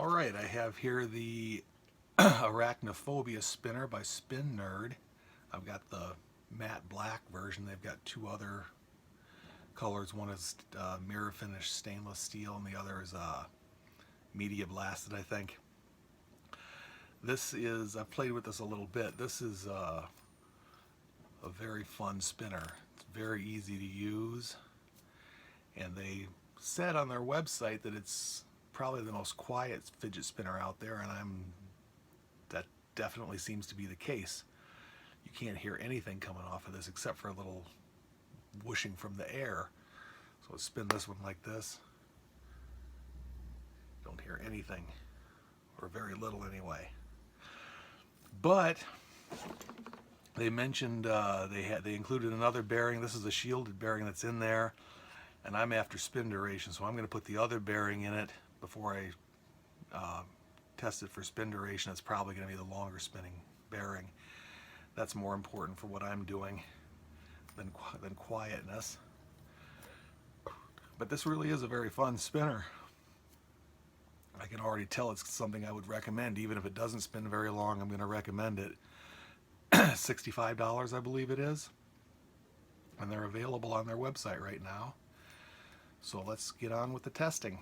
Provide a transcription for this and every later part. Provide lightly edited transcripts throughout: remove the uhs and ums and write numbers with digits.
Alright, I have here the Arachnophobia spinner by SpinNerd. I've got the matte black version. They've got two other colors. One is mirror finish stainless steel and the other is media blasted, I think. This is, I've played with this a little bit. This is a very fun spinner. It's very easy to use, and they said on their website that it's probably the most quiet fidget spinner out there, and that definitely seems to be the case. You can't hear anything coming off of this except for a little whooshing from the air. So let's spin this one like this. Don't hear anything, or very little anyway. But they mentioned they included another bearing. This is a shielded bearing that's in there, and I'm after spin duration, so I'm going to put the other bearing in it before I test it for spin duration. It's probably going to be the longer spinning bearing. That's more important for what I'm doing than quietness. But this really is a very fun spinner. I can already tell it's something I would recommend. Even if it doesn't spin very long, I'm going to recommend it. $65, I believe it is. And they're available on their website right now. So let's get on with the testing.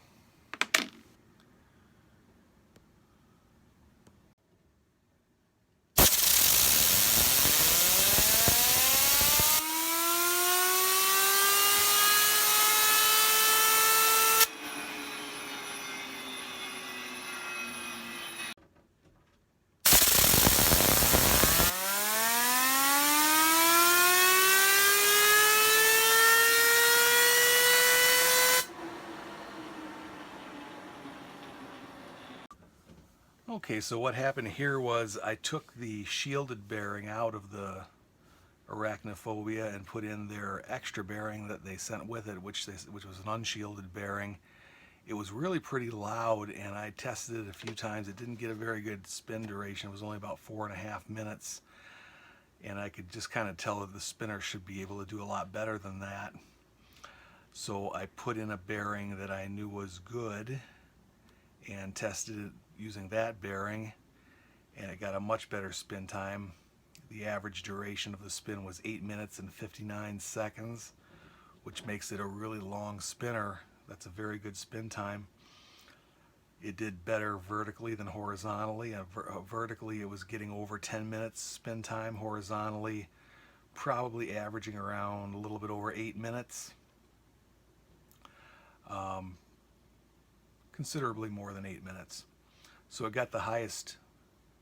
Okay, so what happened here was I took the shielded bearing out of the Arachnophobia and put in their extra bearing that they sent with it, which was an unshielded bearing. It was really pretty loud, and I tested it a few times. It didn't get a very good spin duration. It was only about 4.5 minutes, and I could just kind of tell that the spinner should be able to do a lot better than that. So I put in a bearing that I knew was good and tested it using that bearing, and it got a much better spin time. The average duration of the spin was 8 minutes and 59 seconds, which makes it a really long spinner. That's a very good spin time. It did better vertically than horizontally. Vertically it was getting over 10 minutes spin time. Horizontally probably averaging around a little bit over 8 minutes. Considerably more than 8 minutes. So it got the highest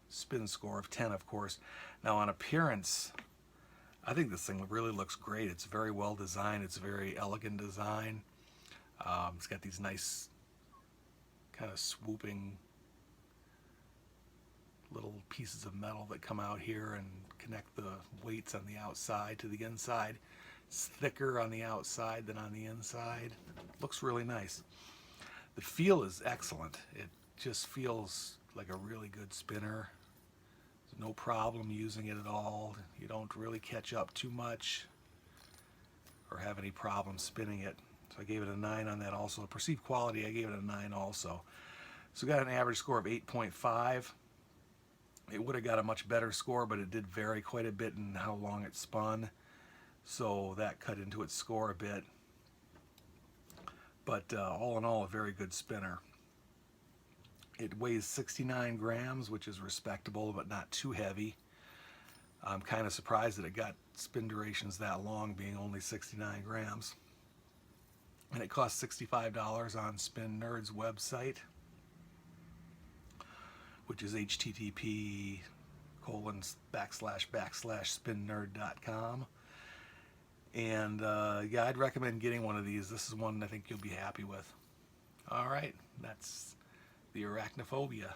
spin score of 10, of course. Now on appearance, I think this thing really looks great. It's very well designed. It's a very elegant design. It's got these nice kind of swooping little pieces of metal that come out here and connect the weights on the outside to the inside. It's thicker on the outside than on the inside. Looks really nice. The feel is excellent. It just feels like a really good spinner. There's no problem using it at all. You don't really catch up too much or have any problem spinning it. So I gave it a 9 on that also. Perceived quality, I gave it a 9 also. So got an average score of 8.5. It would have got a much better score, but it did vary quite a bit in how long it spun. So that cut into its score a bit. But all in all, a very good spinner. It weighs 69 grams, which is respectable, but not too heavy. I'm kind of surprised that it got spin durations that long, being only 69 grams. And it costs $65 on SpinNerd's website, which is http://spinnerd.com. And yeah, I'd recommend getting one of these. This is one I think you'll be happy with. All right, that's the Arachnophobia.